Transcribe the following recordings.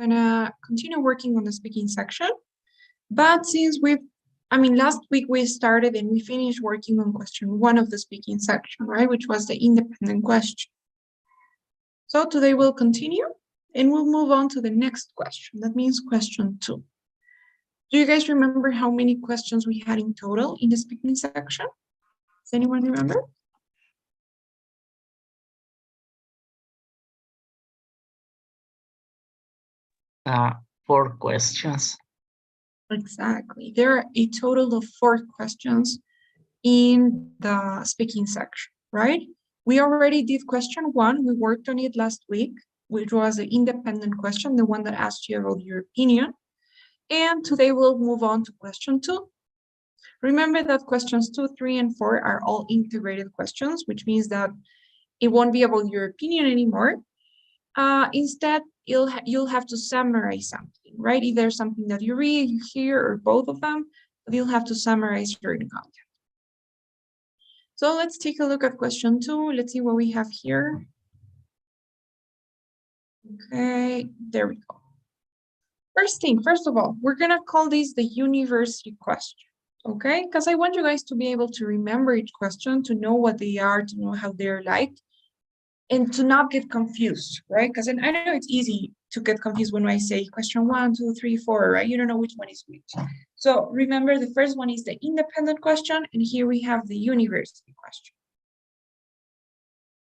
gonna continue working on the speaking section. But since last week we started and we finished working on question 1 of the speaking section, right? Which was the independent question. So today we'll continue and we'll move on to the next question. That means question 2. Do you guys remember how many questions we had in total in the speaking section? Does anyone remember? Uh, 4 questions. Exactly. There are a total of 4 questions in the speaking section, right? We already did question 1. We worked on it last week, which was the independent question, the one that asked you about your opinion. And today we'll move on to question 2. Remember that questions 2, 3, and 4 are all integrated questions, which means that it won't be about your opinion anymore. Instead, you'll have to summarize something, right? Either something that you read, you hear, or both of them, but you'll have to summarize your content. So let's take a look at question 2. Let's see what we have here. Okay, there we go. First of all, we're gonna call this the university question, okay? Because I want you guys to be able to remember each question, to know what they are, to know how they're like, and to not get confused, right? Because I know it's easy to get confused when I say question 1, 2, 3, 4, right? You don't know which one is which. So remember, the first one is the independent question, and here we have the university question.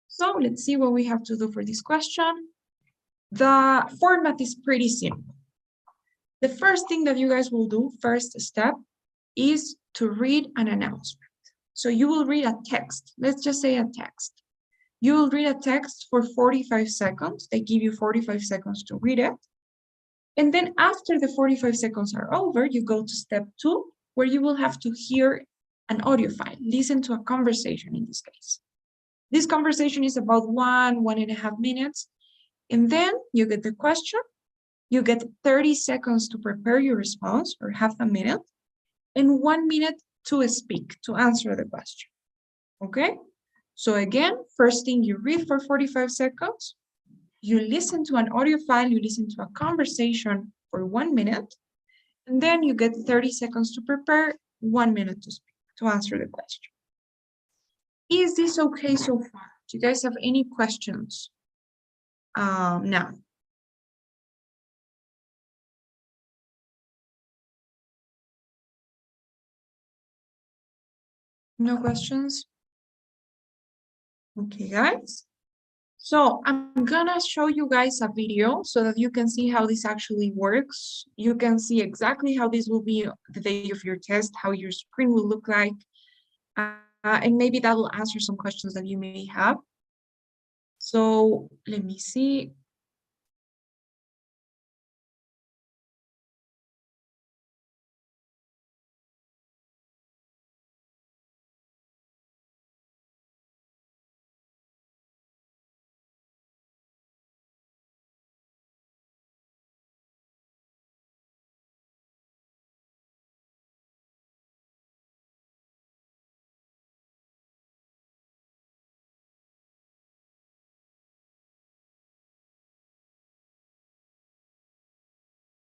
So let's see what we have to do for this question. The format is pretty simple. The first thing that you guys will do, first step, is to read an announcement. So you will read a text. Let's just say a text. You will read a text for 45 seconds. They give you 45 seconds to read it. And then after the 45 seconds are over, you go to step 2, where you will have to hear an audio file, listen to a conversation in this case. This conversation is about 1.5 minutes. And then you get the question. You get 30 seconds to prepare your response, or half a minute, and 1 minute to speak, to answer the question, okay? So again, first thing, you read for 45 seconds, you listen to an audio file, you listen to a conversation for 1 minute, and then you get 30 seconds to prepare, 1 minute to speak, to answer the question. Is this okay so far? Do you guys have any questions now? No questions? Okay, guys. So I'm gonna show you guys a video so that you can see how this actually works. You can see exactly how this will be the day of your test, how your screen will look like, and maybe that will answer some questions that you may have. So let me see.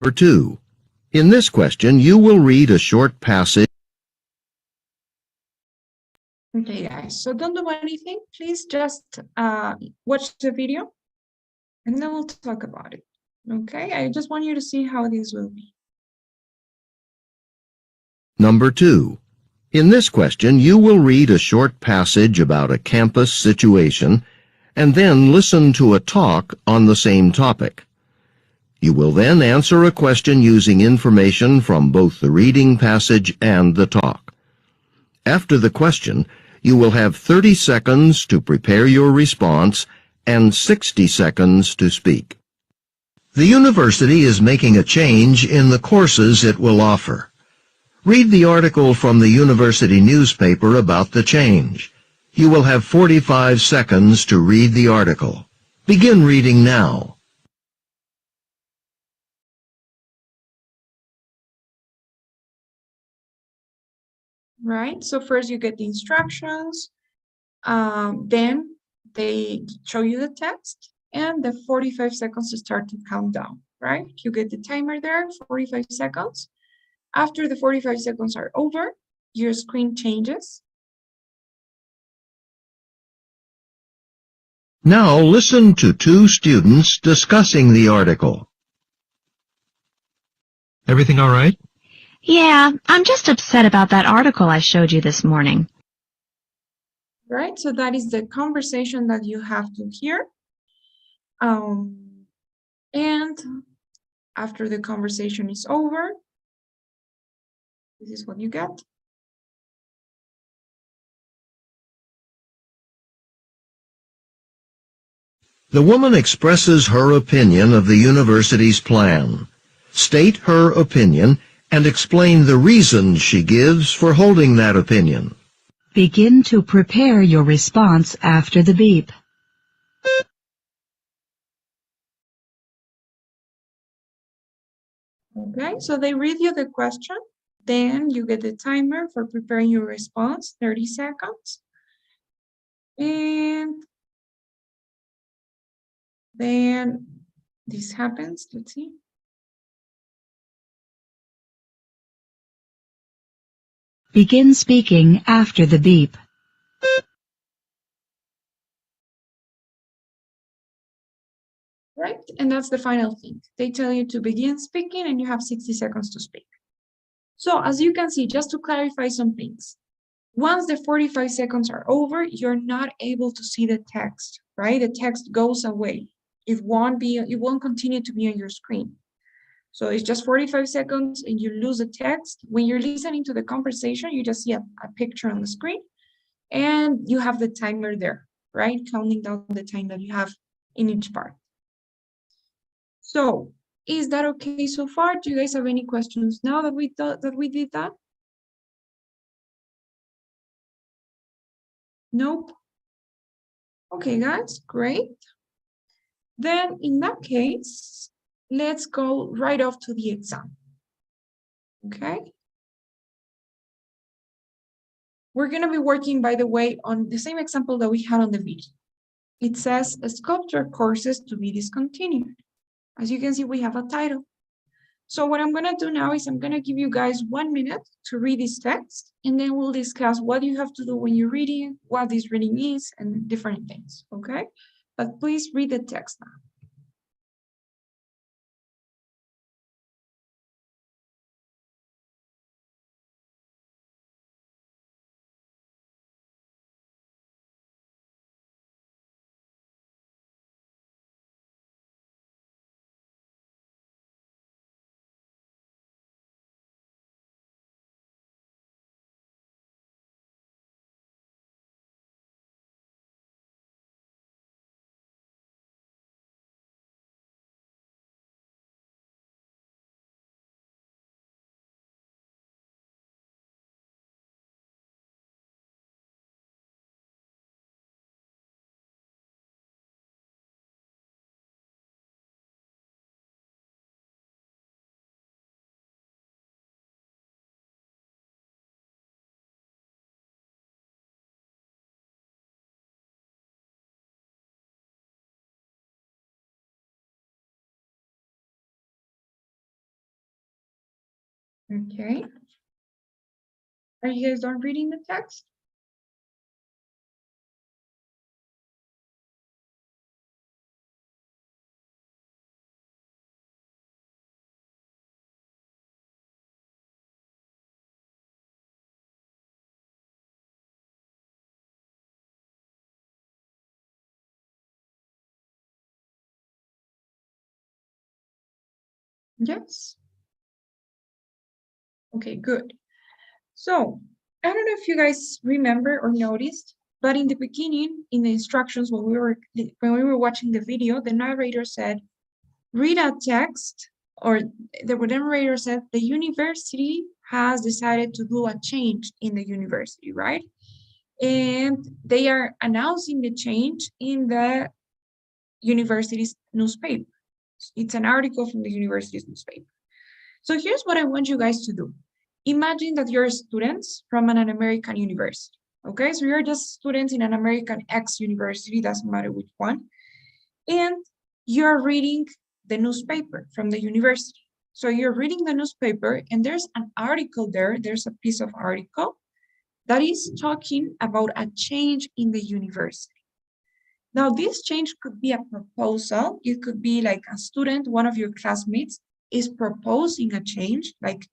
Number 2. In this question, you will read a short passage. Okay, guys, so don't do anything. Please just watch the video and then we'll talk about it. Okay, I just want you to see how this will be. Number 2. In this question, you will read a short passage about a campus situation and then listen to a talk on the same topic. You will then answer a question using information from both the reading passage and the talk. After the question, you will have 30 seconds to prepare your response and 60 seconds to speak. The university is making a change in the courses it will offer. Read the article from the university newspaper about the change. You will have 45 seconds to read the article. Begin reading now. Right, so first you get the instructions, then they show you the text, and the 45 seconds to start to count down, right? You get the timer there, 45 seconds. After the 45 seconds are over, your screen changes. Now listen to two students discussing the article. Everything all right? Yeah, I'm just upset about that article I showed you this morning. Right, so that is the conversation that you have to hear. And after the conversation is over, this is what you get. The woman expresses her opinion of the university's plan. State her opinion and explain the reasons she gives for holding that opinion. Begin to prepare your response after the beep. Okay, so they read you the question, then you get the timer for preparing your response, 30 seconds. And then this happens, let's see. Begin speaking after the beep. Right, and that's the final thing. They tell you to begin speaking and you have 60 seconds to speak. So as you can see, just to clarify some things, once the 45 seconds are over, you're not able to see the text, right? The text goes away. It won't continue to be on your screen. So it's just 45 seconds and you lose the text. When you're listening to the conversation, you just see a picture on the screen and you have the timer there, right? Counting down the time that you have in each part. So is that okay so far? Do you guys have any questions now that we did that? Nope. Okay, guys, great. Then in that case, let's go right off to the exam. Okay. We're going to be working, by the way, on the same example that we had on the video. It says sculpture courses to be discontinued. As you can see, we have a title. So what I'm going to do now is I'm going to give you guys 1 minute to read this text, and then we'll discuss what you have to do when you're reading, what this reading is, and different things, okay? But please read the text now. Okay. Are you guys done reading the text? Yes. Okay, good. So I don't know if you guys remember or noticed, but in the beginning, in the instructions when we were watching the video, the narrator said, read a text, or the narrator said the university has decided to do a change in the university, right? And they are announcing the change in the university's newspaper. It's an article from the university's newspaper. So here's what I want you guys to do. Imagine that you're students from an American university. Okay, so you're just students in an American X university, doesn't matter which one. And you're reading the newspaper from the university. So you're reading the newspaper and there's an article there, there's a piece of article that is talking about a change in the university. Now, this change could be a proposal. It could be like a student, one of your classmates is proposing a change. Like,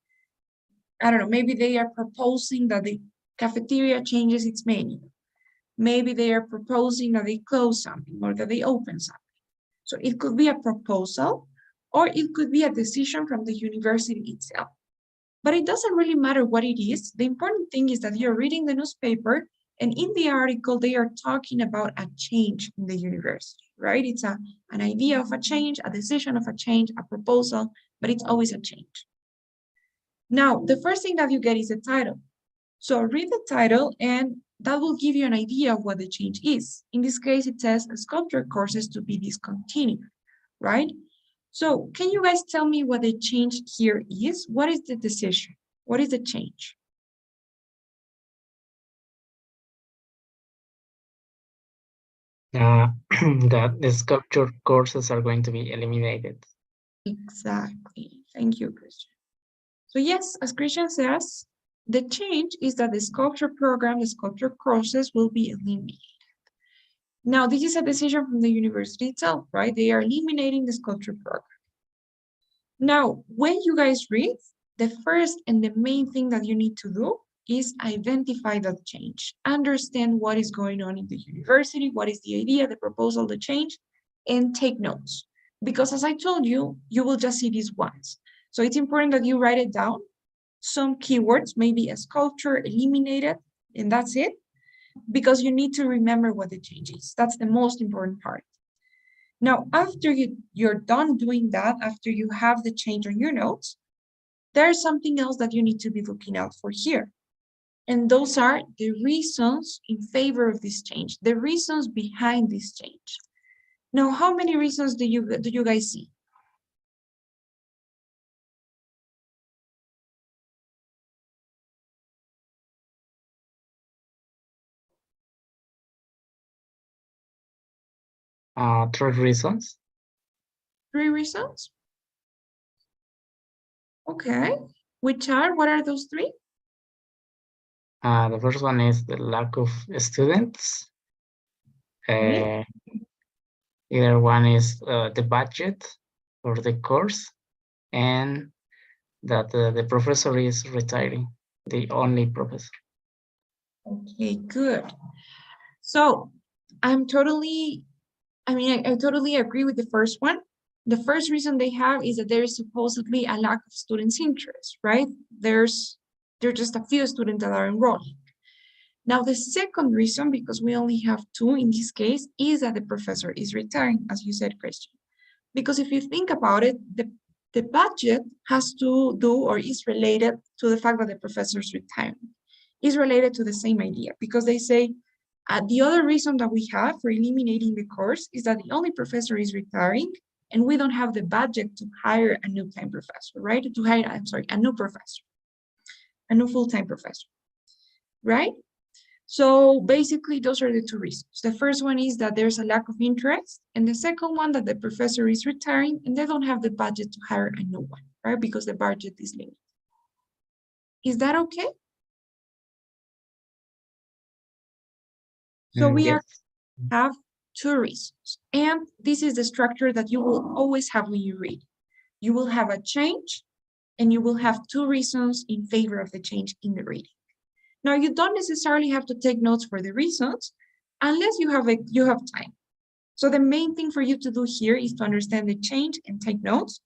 I don't know, maybe they are proposing that the cafeteria changes its menu. Maybe they are proposing that they close something or that they open something. So it could be a proposal or it could be a decision from the university itself. But it doesn't really matter what it is. The important thing is that you're reading the newspaper and in the article, they are talking about a change in the university, right? It's an idea of a change, a decision of a change, a proposal, but it's always a change. Now, the first thing that you get is a title. So read the title and that will give you an idea of what the change is. In this case, it says sculpture courses to be discontinued, right? So can you guys tell me what the change here is? What is the decision? What is the change? That the sculpture courses are going to be eliminated. Exactly. Thank you, Christian. So yes, as Christian says, the change is that the sculpture program, the sculpture courses will be eliminated. Now, this is a decision from the university itself, right? They are eliminating the sculpture program. Now, when you guys read, the first and the main thing that you need to do is identify that change, understand what is going on in the university, what is the idea, the proposal, the change, and take notes. Because as I told you, you will just see these once. So it's important that you write it down, some keywords, maybe a sculpture, eliminated, and that's it, because you need to remember what the change is. That's the most important part. Now, after you're done doing that, after you have the change on your notes, there's something else that you need to be looking out for here. And those are the reasons in favor of this change, the reasons behind this change. Now, how many reasons do you guys see? Three reasons. 3 reasons? Okay. What are those 3? The first one is the lack of students. Either one is the budget for the course, and that the professor is retiring, the only professor. Okay, good. So I totally agree with the first one. The first reason they have is that there is supposedly a lack of students' interest, right? There are just a few students that are enrolling. Now, the second reason, because we only have 2 in this case, is that the professor is retiring, as you said, Christian. Because if you think about it, the budget has to do or is related to the fact that the professor is retiring. Is related to the same idea, because they say, the other reason that we have for eliminating the course is that the only professor is retiring and we don't have the budget to hire a new time professor, right? To hire, a new professor, a new full-time professor, right? So basically, those are the 2 reasons. The first one is that there's a lack of interest, and the second one that the professor is retiring and they don't have the budget to hire a new one, right? Because the budget is limited. Is that okay? So we have 2 reasons, and this is the structure that you will always have when you read. You will have a change, and you will have 2 reasons in favor of the change in the reading. Now, you don't necessarily have to take notes for the reasons unless you have time. So the main thing for you to do here is to understand the change and take notes,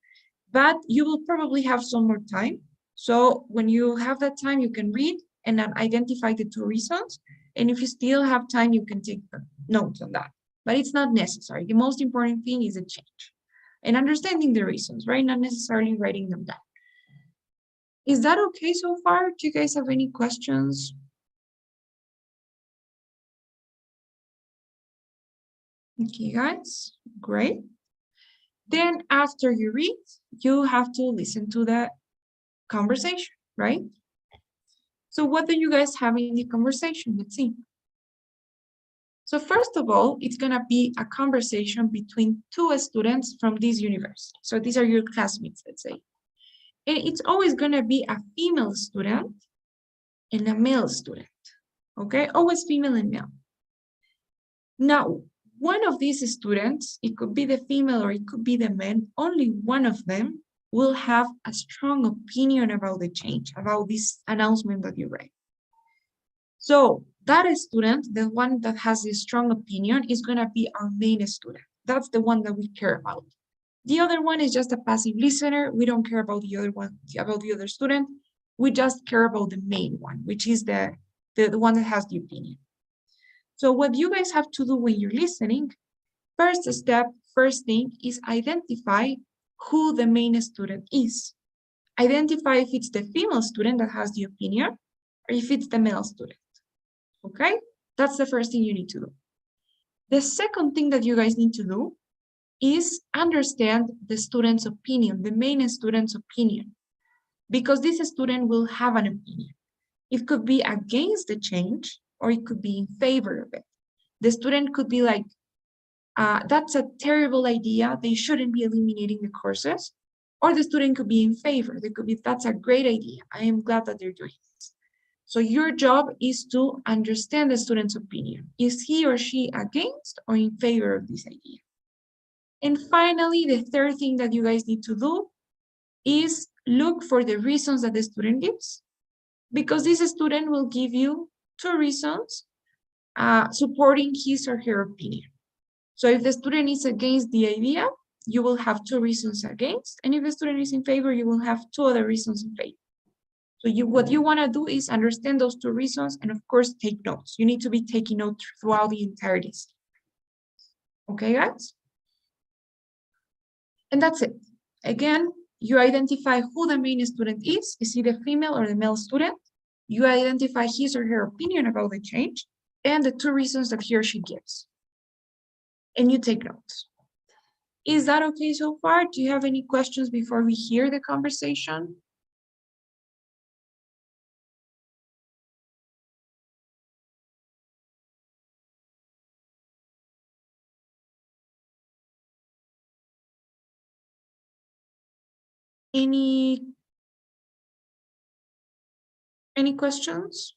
but you will probably have some more time. So when you have that time, you can read and then identify the 2 reasons. And if you still have time, you can take notes on that, but it's not necessary. The most important thing is a change and understanding the reasons, right? Not necessarily writing them down. Is that okay so far? Do you guys have any questions? Okay, guys, great. Then after you read, you have to listen to the conversation, right? So what do you guys have in the conversation? Let's see. So first of all, it's gonna be a conversation between two students from this university. So these are your classmates, let's say. And it's always gonna be a female student and a male student, okay? Always female and male. Now, one of these students, it could be the female or it could be the man, only one of them will have a strong opinion about the change, about this announcement that you read. So that student, the one that has the strong opinion, is gonna be our main student. That's the one that we care about. The other one is just a passive listener. We don't care about the other one, about the other student. We just care about the main one, which is the one that has the opinion. So what you guys have to do when you're listening, first thing is identify who the main student is. Identify if it's the female student that has the opinion or if it's the male student, okay? That's the first thing you need to do. The second thing that you guys need to do is understand the student's opinion, the main student's opinion, because this student will have an opinion. It could be against the change or it could be in favor of it. The student could be like, that's a terrible idea. They shouldn't be eliminating the courses. Or the student could be in favor. They could be, that's a great idea. I am glad that they're doing this. So your job is to understand the student's opinion. Is he or she against or in favor of this idea? And finally, the third thing that you guys need to do is look for the reasons that the student gives, because this student will give you two reasons supporting his or her opinion. So if the student is against the idea, you will have two reasons against, and if the student is in favor, you will have two other reasons in favor. So what you want to do is understand those two reasons, and of course, take notes. You need to be taking notes throughout the entire lesson. Okay, guys? And that's it. Again, you identify who the main student is. Is he the female or the male student? You identify his or her opinion about the change and the two reasons that he or she gives. And you take notes. Is that okay so far? Do you have any questions before we hear the conversation? Any questions?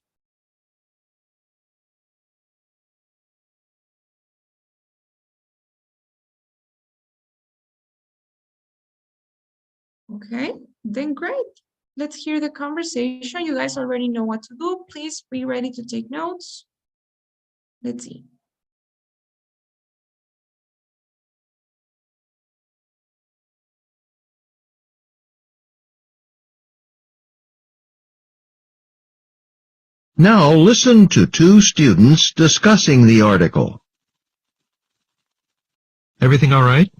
Okay, then great. Let's hear the conversation. You guys already know what to do. Please be ready to take notes. Let's see. Now listen to two students discussing the article. Everything all right?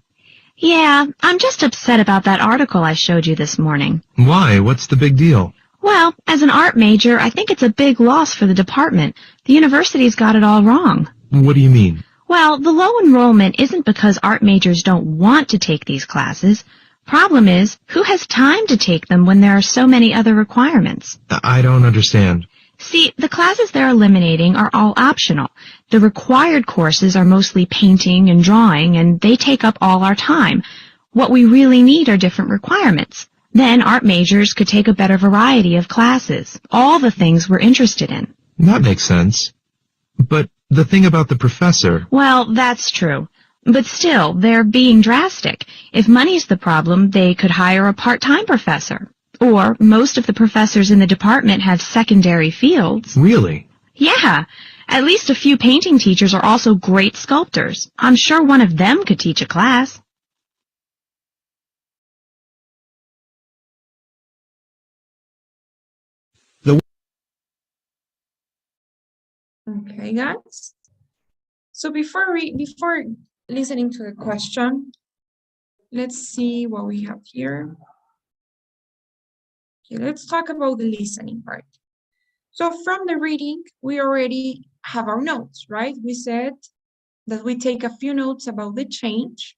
Yeah, I'm just upset about that article I showed you this morning. Why? What's the big deal? Well, as an art major, I think it's a big loss for the department. The university's got it all wrong. What do you mean? Well, the low enrollment isn't because art majors don't want to take these classes. Problem is, who has time to take them when there are so many other requirements? I don't understand. See, the classes they're eliminating are all optional. The required courses are mostly painting and drawing, and they take up all our time. What we really need are different requirements. Then art majors could take a better variety of classes, all the things we're interested in. That makes sense. But the thing about the professor... Well, that's true. But still, they're being drastic. If money's the problem, they could hire a part-time professor. Or most of the professors in the department have secondary fields. Really? Yeah. At least a few painting teachers are also great sculptors. I'm sure one of them could teach a class. Okay, guys. So before listening to the question, let's see what we have here. Okay, let's talk about the listening part. So from the reading, we already have our notes, right? We said that we take a few notes about the change.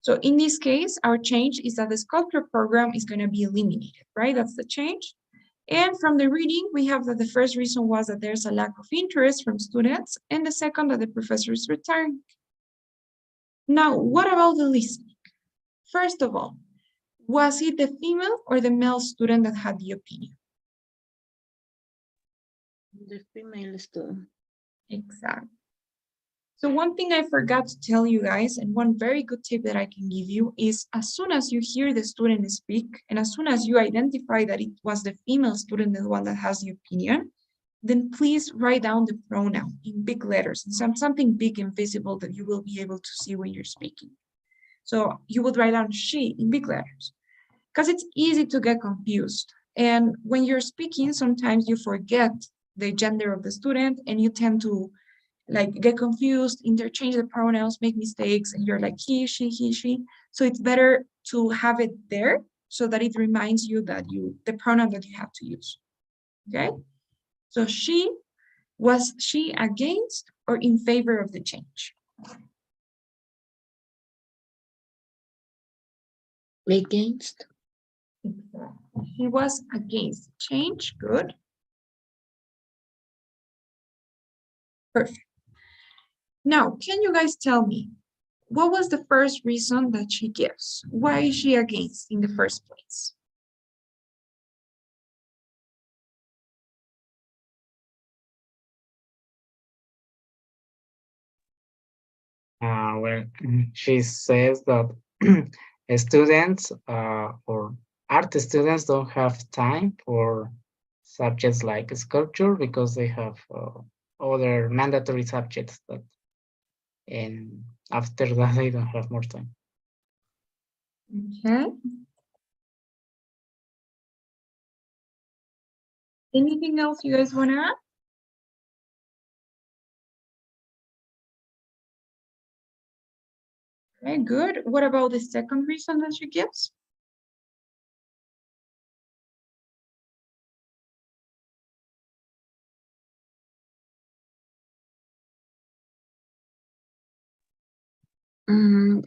So in this case, our change is that the sculpture program is going to be eliminated, right? That's the change. And from the reading, we have that the first reason was that there's a lack of interest from students, and the second, that the professor is retiring. Now, what about the listening? First of all, was it the female or the male student that had the opinion? The female student. Exactly. So one thing I forgot to tell you guys, and one very good tip that I can give you, is as soon as you hear the student speak, and as soon as you identify that it was the female student, the one that has the opinion, then please write down the pronoun in big letters, and something big and visible that you will be able to see when you're speaking. So you would write down she in big letters, because it's easy to get confused. And when you're speaking, sometimes you forget the gender of the student, and you tend to like get confused, interchange the pronouns, make mistakes, and you're like he, she. So it's better to have it there so that it reminds you that the pronoun that you have to use. Okay? So was she against or in favor of the change? Against. Exactly. She was against change. Good. Perfect. Now, can you guys tell me, what was the first reason that she gives? Why is she against in the first place? Well, she says that students or art students don't have time for subjects like sculpture because they have other mandatory subjects that, and after that they don't have more time. Okay. Anything else you guys want to add? Okay, good. What about the second reason that she gives?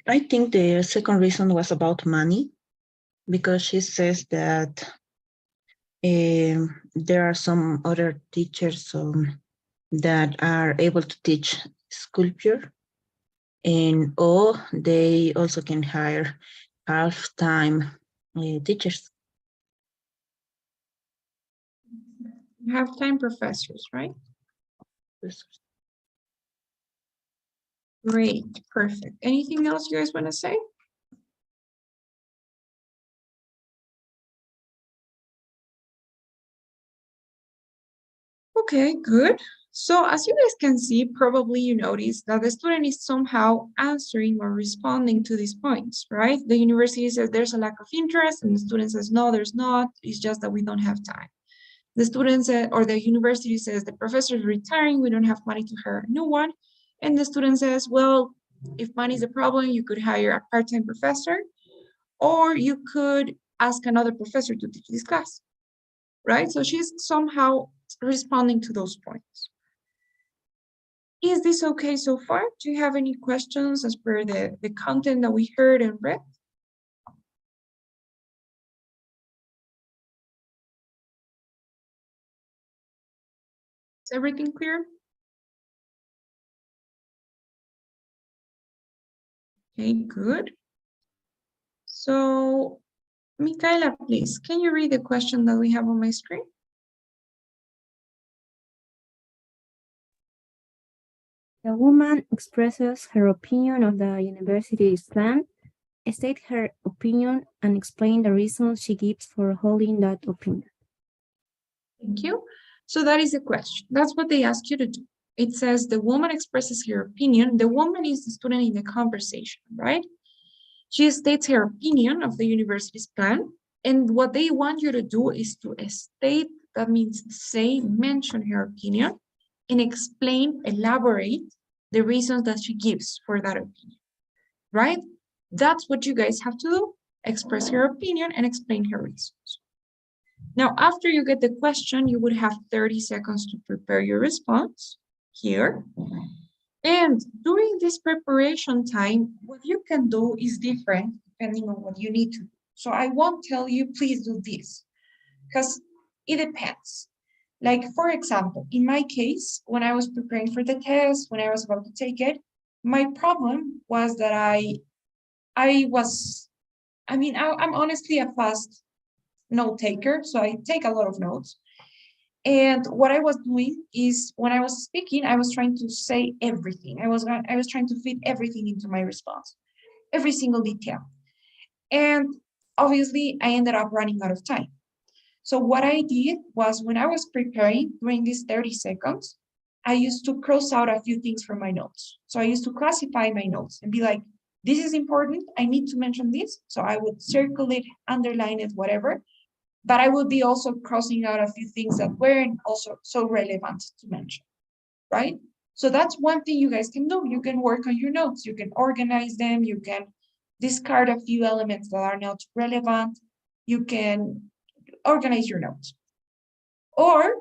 I think the second reason was about money, because she says that there are some other teachers that are able to teach sculpture, and they also can hire half-time teachers. Half-time professors, right? Great, perfect. Anything else you guys want to say? Okay, good. So as you guys can see, probably you notice that the student is somehow answering or responding to these points, right? The university says there's a lack of interest, and the student says, no, there's not. It's just that we don't have time. The student said, or the university says, the professor is retiring, we don't have money to hire a new one. And the student says, well, if money is a problem, you could hire a part-time professor, or you could ask another professor to teach this class, right? So she's somehow responding to those points. Is this okay so far? Do you have any questions as per the content that we heard and read? Is everything clear? Okay, good. So, Micaela, please, can you read the question that we have on my screen? The woman expresses her opinion of the university's plan, state her opinion, and explain the reasons she gives for holding that opinion. Thank you. So that is the question. That's what they ask you to do. It says the woman expresses her opinion. The woman is the student in the conversation, right? She states her opinion of the university's plan. And what they want you to do is to state, that means say, mention her opinion, and explain, elaborate the reasons that she gives for that opinion, right? That's what you guys have to do. Express her opinion and explain her reasons. Now, after you get the question, you would have 30 seconds to prepare your response here. And during this preparation time, what you can do is different depending on what you need to do. So I won't tell you, please do this, because It depends. Like, for example, in my case, when I was preparing for the test, when I was about to take it, my problem was that I'm honestly a fast note taker, so I take a lot of notes. And what I was doing is when I was speaking, I was trying to say everything. I was trying to fit everything into my response, every single detail. And obviously, I ended up running out of time. So what I did was when I was preparing during these 30 seconds, I used to cross out a few things from my notes. So I used to classify my notes and be like, this is important. I need to mention this. So I would circle it, underline it, whatever. But I would be also crossing out a few things that weren't also so relevant to mention, right? So that's one thing you guys can do. You can work on your notes. You can organize them. You can discard a few elements that are not relevant. You can organize your notes. Or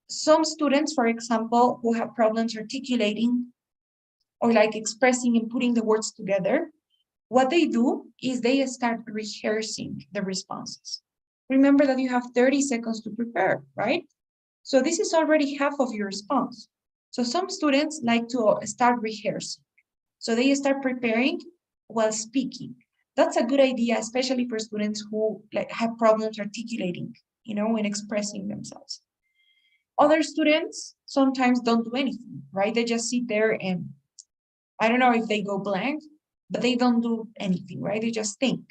some students, for example, who have problems articulating or like expressing and putting the words together, what they do is they start rehearsing the responses. Remember that you have 30 seconds to prepare, right? So this is already half of your response. So some students like to start rehearsing. So they start preparing while speaking. That's a good idea, especially for students who like have problems articulating, and expressing themselves. Other students sometimes don't do anything, right? They just sit there and I don't know if they go blank, but they don't do anything, right? They just think.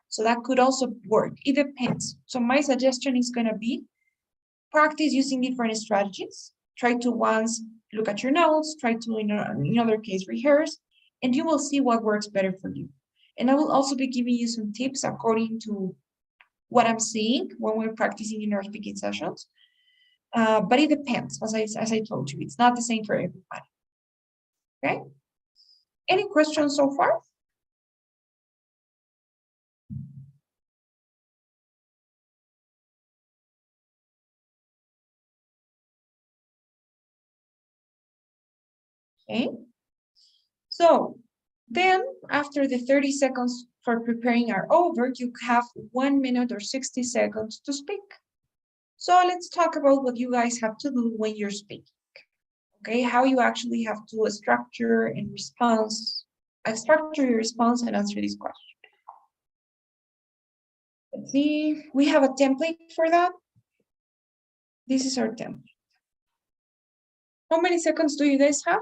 So that could also work. It depends. So my suggestion is going to be practice using different strategies. Try to once look at your notes, try to, in other case, rehearse, and you will see what works better for you. And I will also be giving you some tips according to what I'm seeing when we're practicing in our speaking sessions. But it depends, as I told you, it's not the same for everybody. Okay? Any questions so far? Okay. So then after the 30 seconds for preparing are over, you have 1 minute or 60 seconds to speak. So let's talk about what you guys have to do when you're speaking. Okay, how you actually have to structure your response and answer this question. Let's see, we have a template for that. This is our template. How many seconds do you guys have?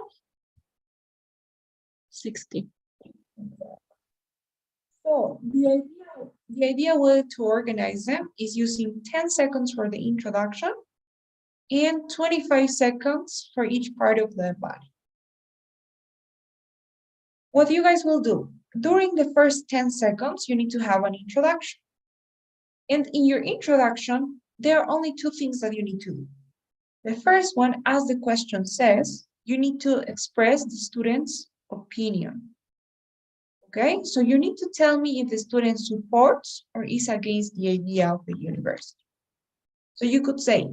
60. So the idea way to organize them is using 10 seconds for the introduction and 25 seconds for each part of the body. What you guys will do, during the first 10 seconds, you need to have an introduction. And in your introduction, there are only two things that you need to do. The first one, as the question says, you need to express the student's opinion. Okay, so you need to tell me if the student supports or is against the idea of the university. So you could say,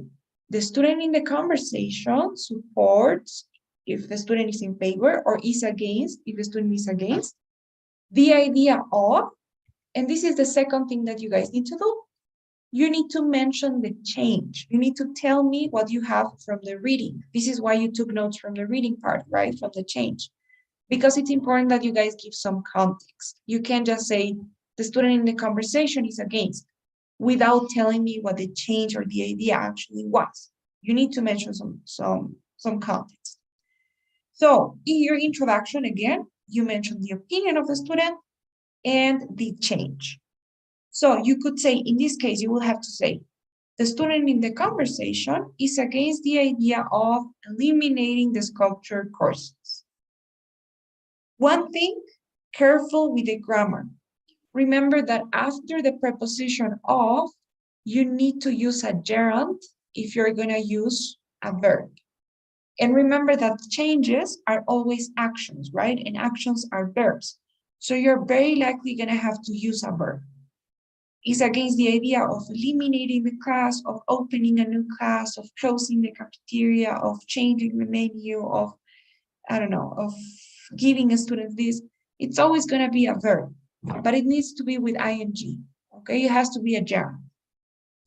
the student in the conversation supports if the student is in favor, or is against if the student is against the idea of, and this is the second thing that you guys need to do. You need to mention the change. You need to tell me what you have from the reading. This is why you took notes from the reading part, right? From the change. Because it's important that you guys give some context. You can't just say the student in the conversation is against without telling me what the change or the idea actually was. You need to mention some context. So in your introduction, again, you mentioned the opinion of the student and the change. So you could say, in this case, you will have to say, the student in the conversation is against the idea of eliminating the sculpture courses. One thing, careful with the grammar. Remember that after the preposition of, you need to use a gerund if you're going to use a verb. And remember that changes are always actions, right? And actions are verbs. So you're very likely going to have to use a verb. Is against the idea of eliminating the class, of opening a new class, of closing the cafeteria, of changing the menu, of, I don't know, of giving a student this. It's always going to be a verb, but it needs to be with ing, okay? It has to be a gerund.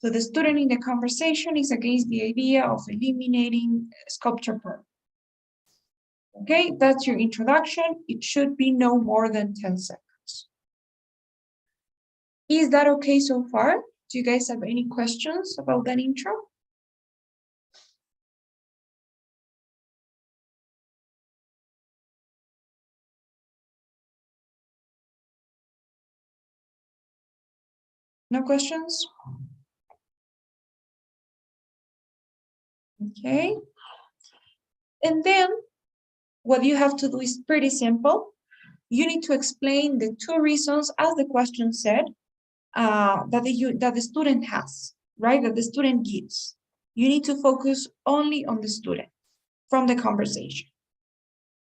So the student in the conversation is against the idea of eliminating sculpture program. Okay, that's your introduction. It should be no more than 10 seconds. Is that okay so far? Do you guys have any questions about that intro? No questions? Okay. And then what you have to do is pretty simple. You need to explain the two reasons, as the question said, that the student has, right? That the student gives. You need to focus only on the student from the conversation.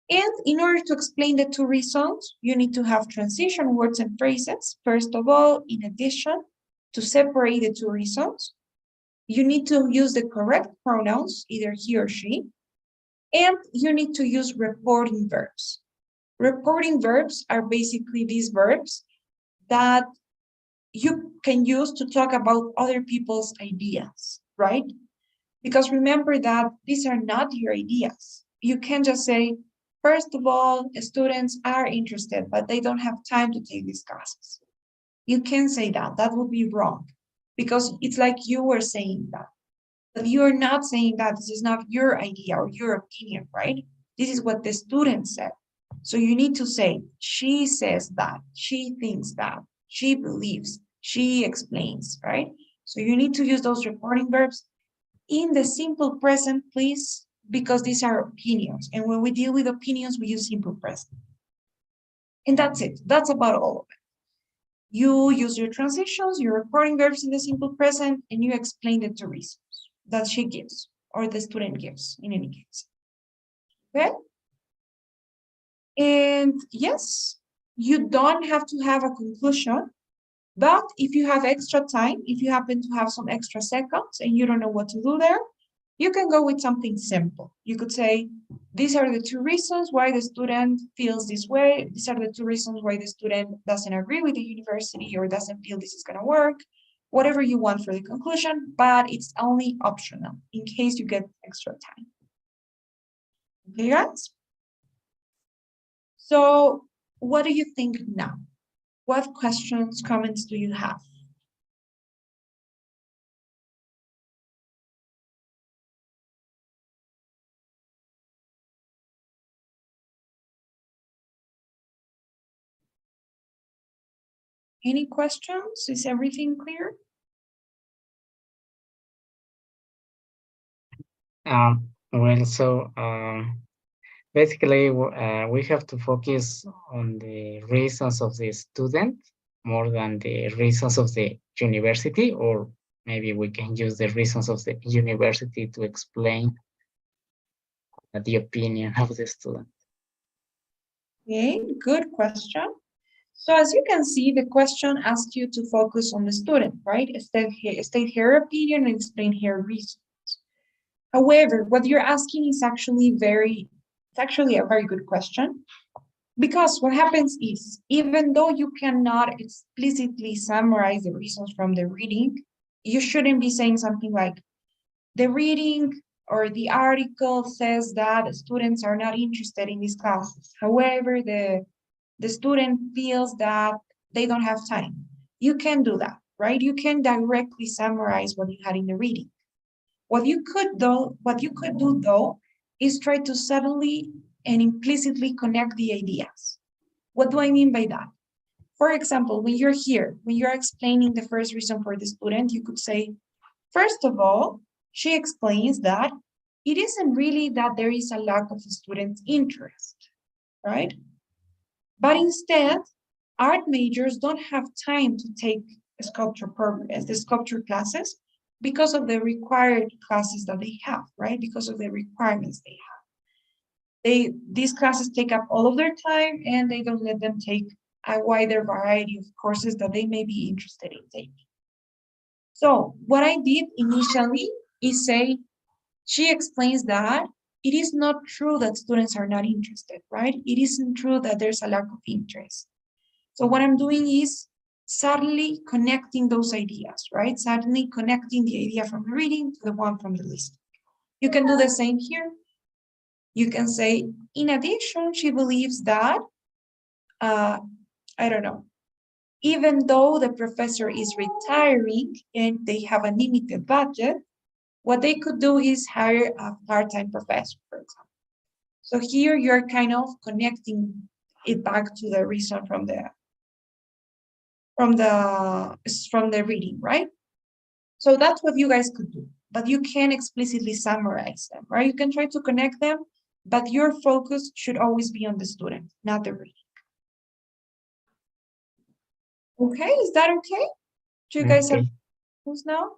And in order to explain the two reasons, you need to have transition words and phrases. First of all, in addition, to separate the two reasons, you need to use the correct pronouns, either he or she, and you need to use reporting verbs. Reporting verbs are basically these verbs that you can use to talk about other people's ideas, right? Because remember that these are not your ideas. You can't just say, first of all, students are interested, but they don't have time to take these classes. You can say that. That would be wrong, because it's like you were saying that. But you are not saying that. This is not your idea or your opinion, right? This is what the student said. So you need to say, she says that, she thinks that, she believes, she explains, right? So you need to use those reporting verbs in the simple present, please, because these are opinions. And when we deal with opinions, we use simple present. And that's it. That's about all of it. You use your transitions, your reporting verbs in the simple present, and you explain the two reasons that she gives, or the student gives, in any case. Okay? And yes, you don't have to have a conclusion, but if you have extra time, if you happen to have some extra seconds and you don't know what to do there, you can go with something simple. You could say, these are the two reasons why the student feels this way. These are the two reasons why the student doesn't agree with the university or doesn't feel this is going to work. Whatever you want for the conclusion, but it's only optional in case you get extra time. Okay, guys? So what do you think now? What questions, comments do you have? Any questions? Is everything clear? Basically, we have to focus on the reasons of the student more than the reasons of the university, or maybe we can use the reasons of the university to explain the opinion of the student. Okay, good question. So as you can see, the question asks you to focus on the student, right? State her opinion and explain her reasons. However, what you're asking is actually a very good question, because what happens is, even though you cannot explicitly summarize the reasons from the reading, you shouldn't be saying something like, the reading or the article says that students are not interested in these classes. However, the student feels that they don't have time. You can do that, right? You can directly summarize what you had in the reading. What you could do though, is try to subtly and implicitly connect the ideas. What do I mean by that? For example, when you're here, when you're explaining the first reason for the student, you could say, first of all, she explains that it isn't really that there is a lack of student interest, right? But instead, art majors don't have time to take the sculpture classes because of the required classes that they have, right? Because of the requirements they have. These classes take up all of their time and they don't let them take a wider variety of courses that they may be interested in taking. So what I did initially is say, she explains that it is not true that students are not interested, right? It isn't true that there's a lack of interest. So what I'm doing is suddenly connecting those ideas, right? Suddenly connecting the idea from the reading to the one from the listening. You can do the same here. You can say, in addition, she believes that, I don't know, even though the professor is retiring and they have a limited budget, what they could do is hire a part-time professor, for example. So here you're kind of connecting it back to the reason from the reading, right? So that's what you guys could do, but you can explicitly summarize them, right? You can try to connect them, but your focus should always be on the student, not the reading. Okay, is that okay? Do you guys have Okay. questions now?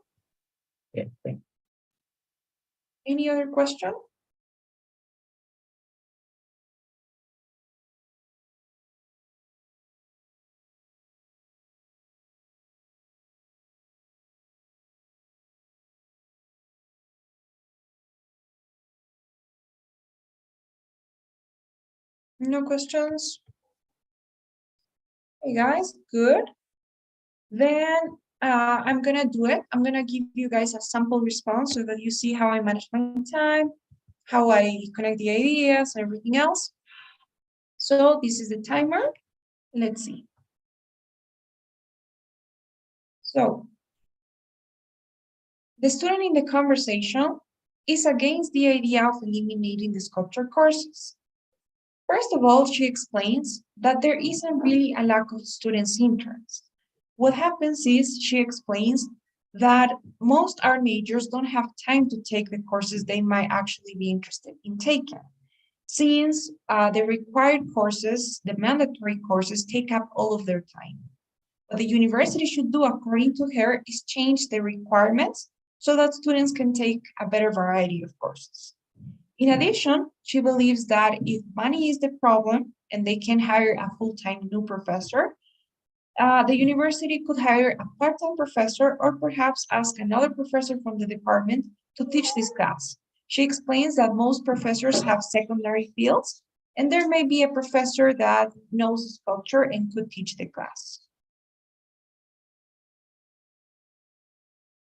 Yeah, thank Any other question? No questions? Hey guys, good. Then I'm gonna do it. I'm gonna give you guys a sample response so that you see how I manage my time, how I connect the ideas and everything else. So this is the timer. Let's see. So the student in the conversation is against the idea of eliminating the sculpture courses. First of all, she explains that there isn't really a lack of students' interest. What happens is, she explains that most art majors don't have time to take the courses they might actually be interested in taking, since the required courses, the mandatory courses, take up all of their time. What the university should do, according to her, is change the requirements so that students can take a better variety of courses. In addition, she believes that if money is the problem and they can hire a full-time new professor, the university could hire a part-time professor or perhaps ask another professor from the department to teach this class. She explains that most professors have secondary fields, and there may be a professor that knows sculpture and could teach the class.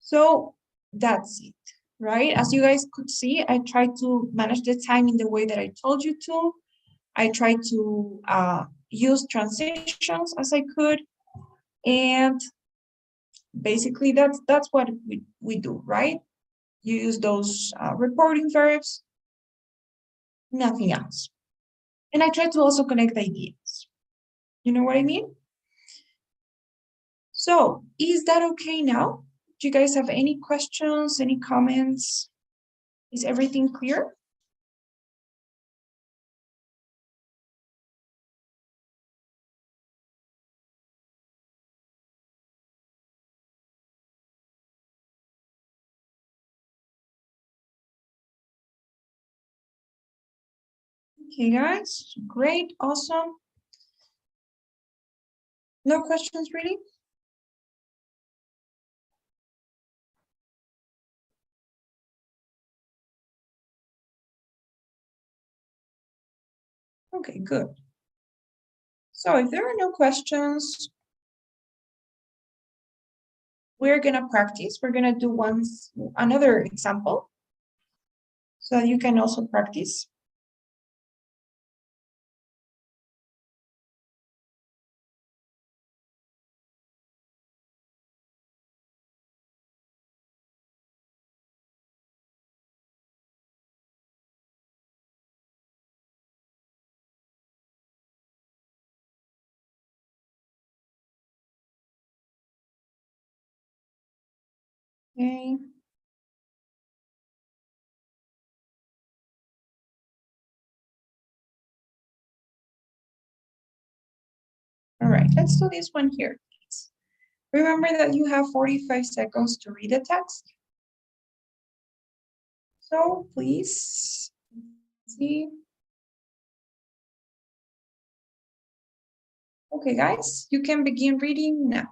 So that's it, right? As you guys could see, I tried to manage the time in the way that I told you to. I tried to use transitions as I could. And basically that's what we do, right? You use those reporting verbs, nothing else. And I try to also connect ideas. You know what I mean? So is that okay now? Do you guys have any questions, any comments? Is everything clear? Okay, guys, great, awesome. No questions, really? Okay, good. So if there are no questions, we're gonna practice. We're gonna do another example so you can also practice. Okay. All right, let's do this one here, please. Remember that you have 45 seconds to read the text. So please see. Okay, guys, you can begin reading now.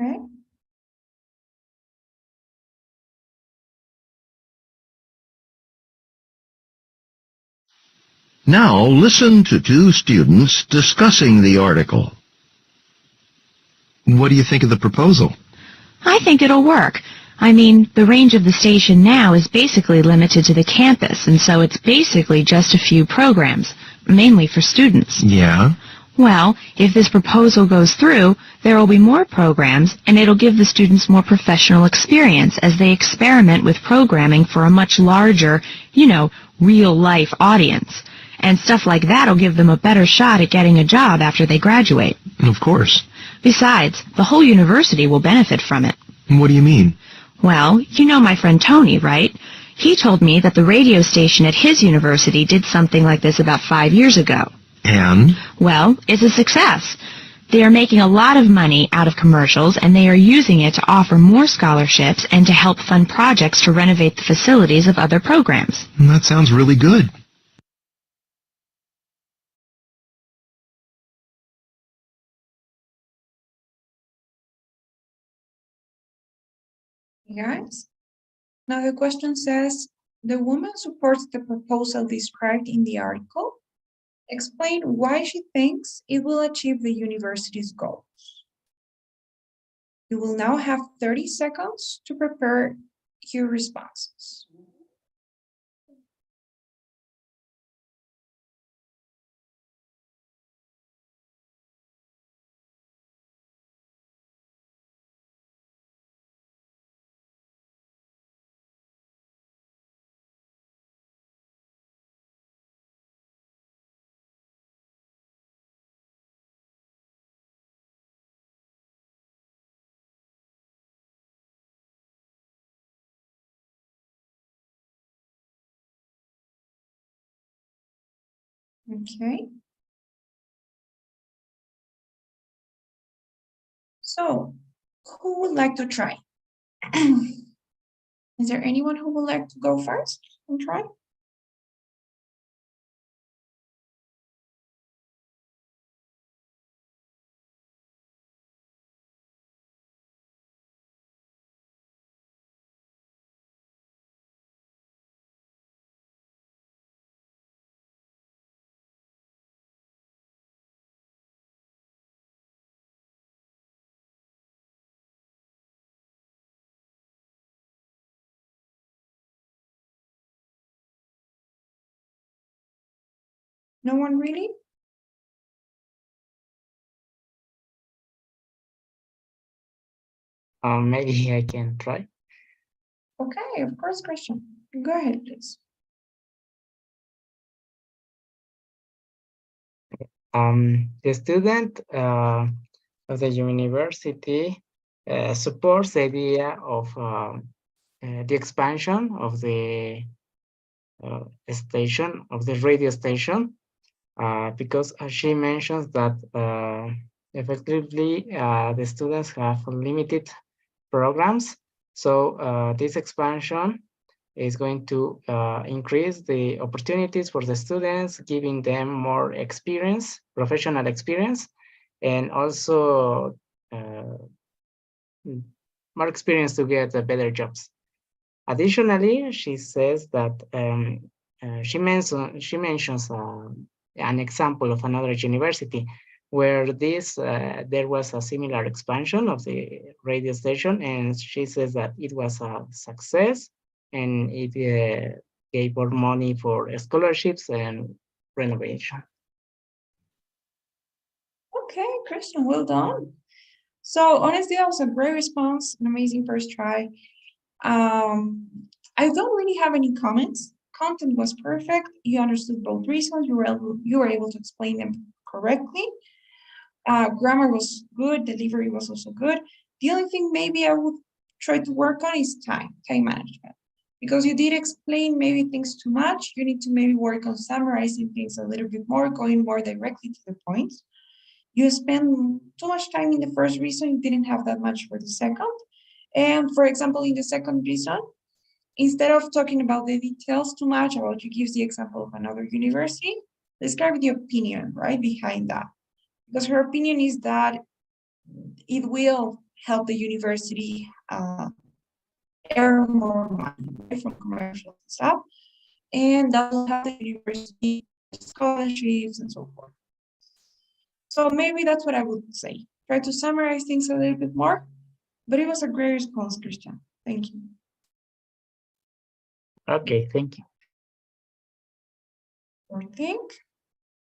Okay. Now listen to two students discussing the article. What do you think of the proposal? I think it'll work. I mean, the range of the station now is basically limited to the campus, and so it's basically just a few programs, mainly for students. Yeah? Well, if this proposal goes through, there will be more programs, and it'll give the students more professional experience as they experiment with programming for a much larger, real-life audience. And stuff like that'll give them a better shot at getting a job after they graduate. Of course. Besides, the whole university will benefit from it. What do you mean? Well, you know my friend Tony, right? He told me that the radio station at his university did something like this about 5 years ago. And? Well, it's a success. They are making a lot of money out of commercials, and they are using it to offer more scholarships and to help fund projects to renovate the facilities of other programs. That sounds really good. Guys, now the question says, the woman supports the proposal described in the article. Explain why she thinks it will achieve the university's goals. You will now have 30 seconds to prepare your responses. Okay. So, who would like to try? Is there anyone who would like to go first and try? No one really? Maybe I can try. Okay, of course, Christian. Go ahead, please. The student of the university supports the idea of the expansion of the station, of the radio station, because she mentions that effectively the students have limited programs. So this expansion is going to increase the opportunities for the students, giving them more experience, professional experience, and also more experience to get better jobs. Additionally, she says that she mentions an example of another university where there was a similar expansion of the radio station, and she says that it was a success, and it gave more money for scholarships and renovation. Okay, Christian, well done. So honestly, that was a great response, an amazing first try. I don't really have any comments. Content was perfect. You understood both reasons. You were able to explain them correctly. Grammar was good. Delivery was also good. The only thing maybe I would try to work on is time management. Because you did explain maybe things too much. You need to maybe work on summarizing things a little bit more, going more directly to the point. You spend too much time in the first reason. You didn't have that much for the second. And for example, in the second reason, instead of talking about the details too much, about you gives the example of another university, describe the opinion, right, behind that. Because her opinion is that it will help the university earn more money, right, from commercial stuff, and that will help the university scholarships and so forth. So maybe that's what I would say. Try to summarize things a little bit more, but it was a great response, Christian. Thank you. Okay, thank you. I think.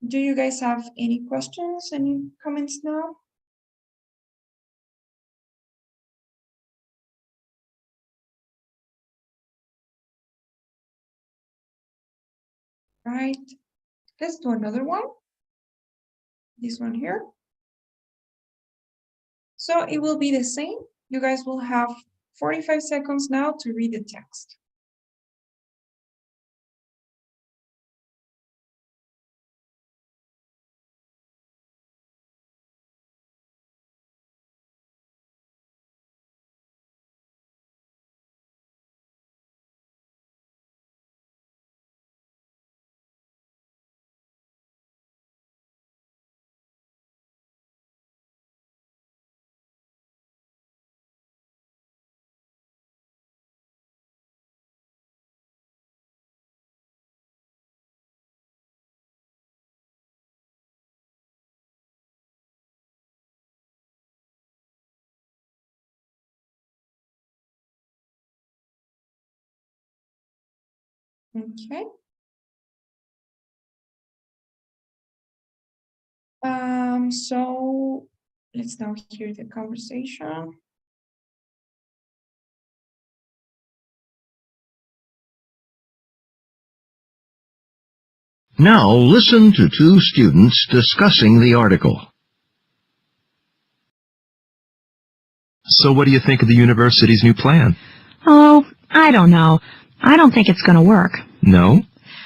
Do you guys have any questions, any comments now? Right, let's do another one. This one here. So it will be the same. You guys will have 45 seconds now to read the text. Okay. So let's now hear the conversation. Now listen to two students discussing the article. So what do you think of the university's new plan? Oh, I don't know. I don't think it's going to work. No?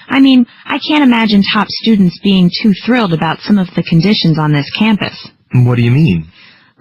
I mean, I can't imagine top students being too thrilled about some of the conditions on this campus. What do you mean?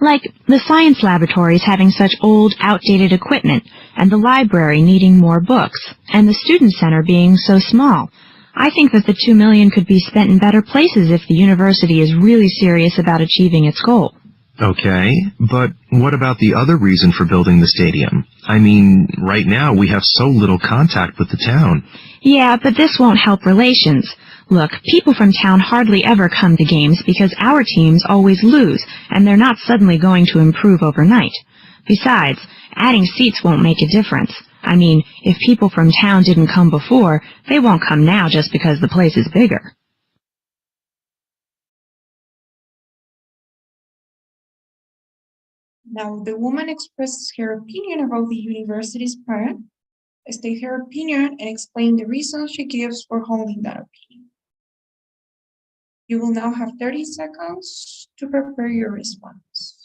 Like the science laboratories having such old, outdated equipment, and the library needing more books, and the student center being so small. I think that the $2 million could be spent in better places if the university is really serious about achieving its goal. Okay, but what about the other reason for building the stadium? I mean, right now we have so little contact with the town. Yeah, but this won't help relations. Look, people from town hardly ever come to games because our teams always lose, and they're not suddenly going to improve overnight. Besides, adding seats won't make a difference. I mean, if people from town didn't come before, they won't come now just because the place is bigger. Now, the woman expresses her opinion about the university's plan, state her opinion, and explain the reasons she gives for holding that opinion. You will now have 30 seconds to prepare your response.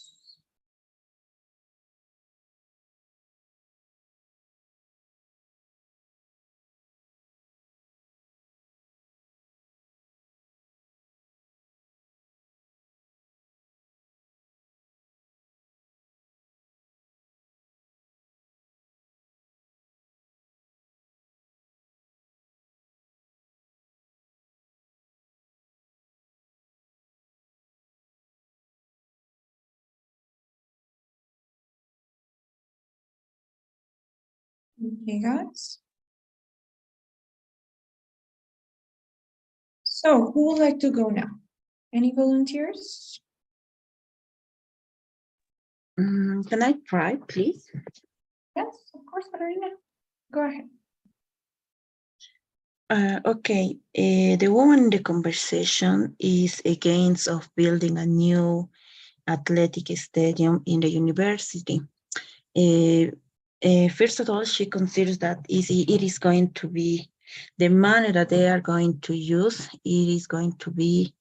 Okay, guys. So, who would like to go now? Any volunteers? Can I try, please? Yes, of course, Carolina. Go ahead. Okay, the woman in the conversation is against of building a new athletic stadium in the university. First of all, she considers that it is going to be the money that they are going to use. It is going to be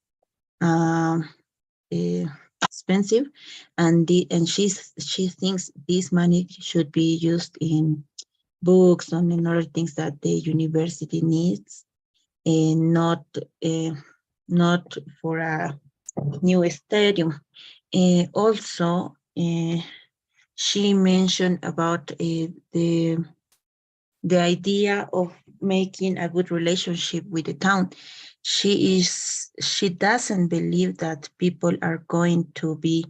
expensive, and she thinks this money should be used in books and in other things that the university needs, and not for a new stadium. Also, she mentioned about the idea of making a good relationship with the town. She doesn't believe that people are going to be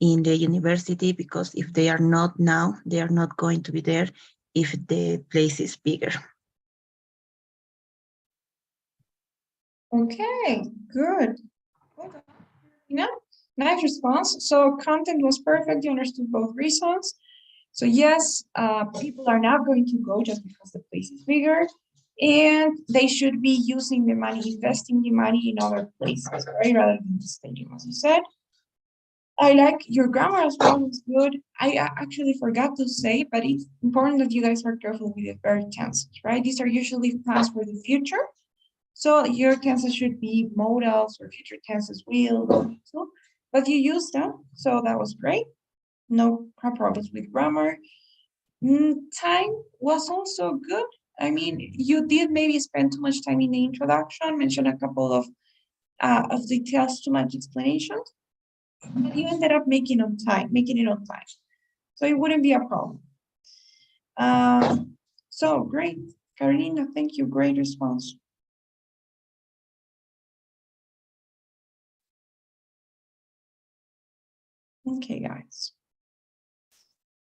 in the university, because if they are not now, they are not going to be there if the place is bigger. Okay, good. Okay. Nice response. So content was perfect. You understood both reasons. So yes, people are not going to go just because the place is bigger, and they should be using the money, investing the money in other places, right, rather than the stadium, as you said. I like your grammar as well. It's good. I actually forgot to say, but it's important that you guys are careful with the verb tenses, right? These are usually plans for the future. So your tenses should be modals or future tenses will, so, but you use them, so that was great. No problems with grammar. Time was also good. I mean, you did maybe spend too much time in the introduction, mention a couple of details, too much explanations, but you ended up making it on time. So it wouldn't be a problem. So great, Carolina, thank you, great response. Okay, guys.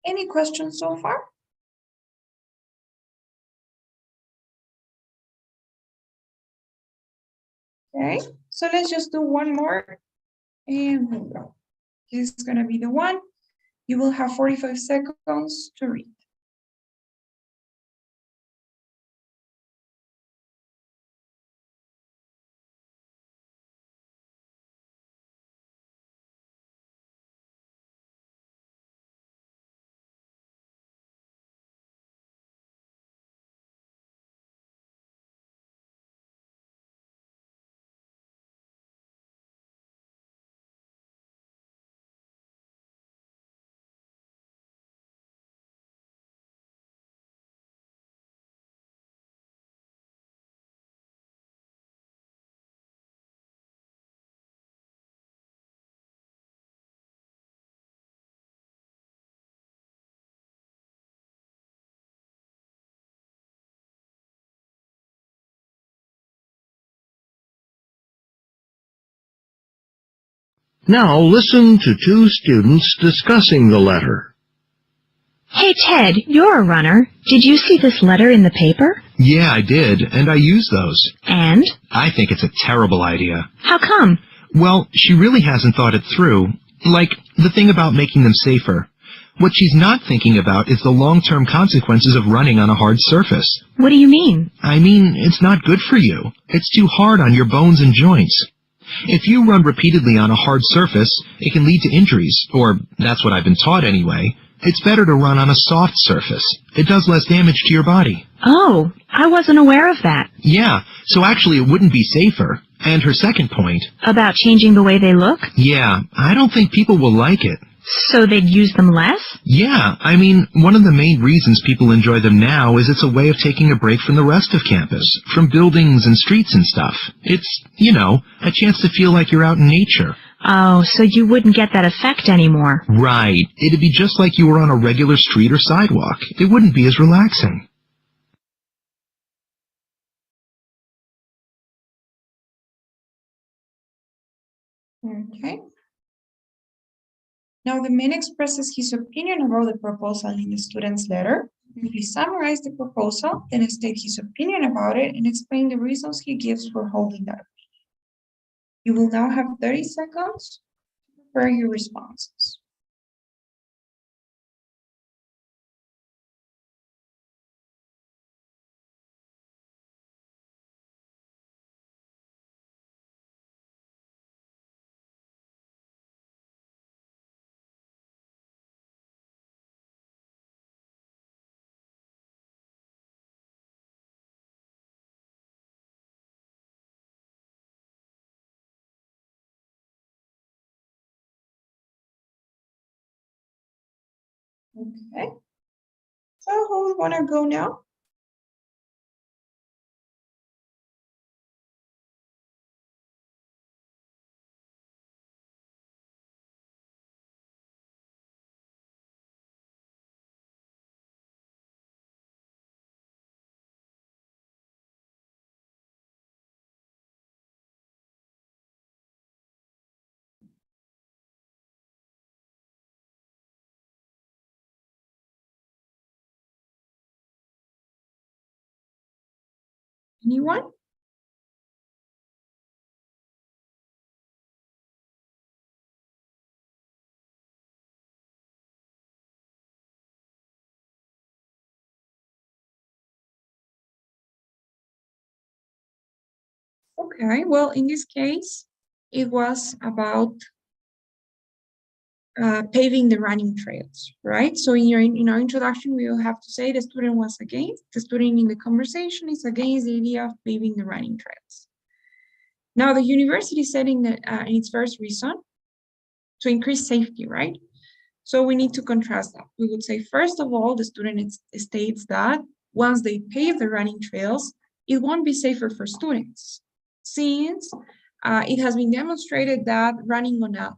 Any questions so far? Okay, so let's just do one more and we'll go. This is gonna be the one. You will have 45 seconds to read. Now listen to two students discussing the letter. Hey, Ted, you're a runner. Did you see this letter in the paper? Yeah, I did, and I use those. And? I think it's a terrible idea. How come? Well, she really hasn't thought it through. Like, the thing about making them safer. What she's not thinking about is the long-term consequences of running on a hard surface. What do you mean? I mean, it's not good for you. It's too hard on your bones and joints. If you run repeatedly on a hard surface, it can lead to injuries, or that's what I've been taught anyway. It's better to run on a soft surface. It does less damage to your body. Oh, I wasn't aware of that. Yeah, so actually it wouldn't be safer. And her second point. About changing the way they look? Yeah, I don't think people will like it. So they'd use them less? Yeah, I mean, one of the main reasons people enjoy them now is it's a way of taking a break from the rest of campus, from buildings and streets and stuff. It's, you know, a chance to feel like you're out in nature. Oh, so you wouldn't get that effect anymore. Right. It'd be just like you were on a regular street or sidewalk. It wouldn't be as relaxing. Okay. Now the man expresses his opinion about the proposal in the student's letter. Briefly summarize the proposal, then state his opinion about it and explain the reasons he gives for holding that opinion. You will now have 30 seconds to prepare your responses. Okay. So who want to go now? Anyone? Okay, well, in this case, it was about paving the running trails, right? So in our introduction, we will have to say the student was against, the student in the conversation is against the idea of paving the running trails. Now, the university said in its first reason to increase safety, right? So we need to contrast that. We would say, first of all, the student states that once they pave the running trails, it won't be safer for students, since it has been demonstrated that running on a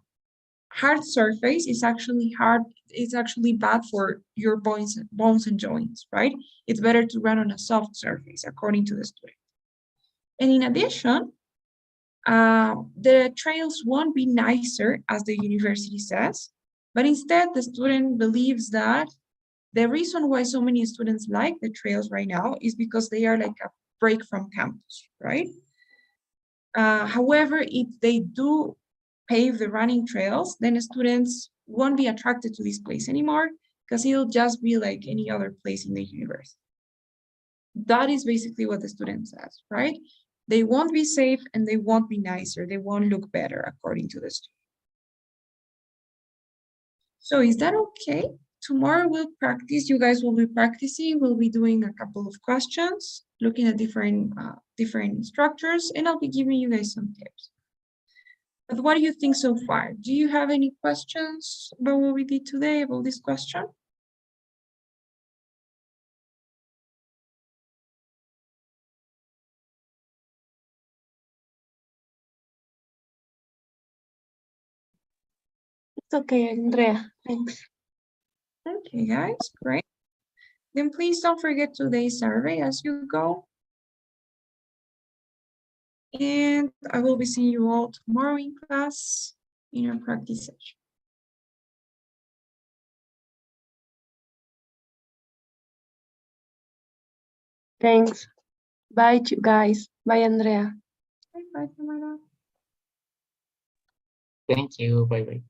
hard surface is actually bad for your bones and joints, right? It's better to run on a soft surface, according to the student. And in addition, the trails won't be nicer, as the university says, but instead the student believes that the reason why so many students like the trails right now is because they are like a break from campus, right? However, if they do pave the running trails, then students won't be attracted to this place anymore because it'll just be like any other place in the universe. That is basically what the student says, right? They won't be safe and they won't be nicer. They won't look better according to the student. So is that okay? Tomorrow we'll practice. You guys will be practicing. We'll be doing a couple of questions, looking at different structures, and I'll be giving you guys some tips. But what do you think so far? Do you have any questions about what we did today, about this question? It's okay, Andrea. Thanks. Okay, guys, great. Then please don't forget today's survey as you go. And I will be seeing you all tomorrow in class in our practice session. Thanks. Bye, guys. Bye, Andrea. Bye, Tamara. Thank you. Bye bye.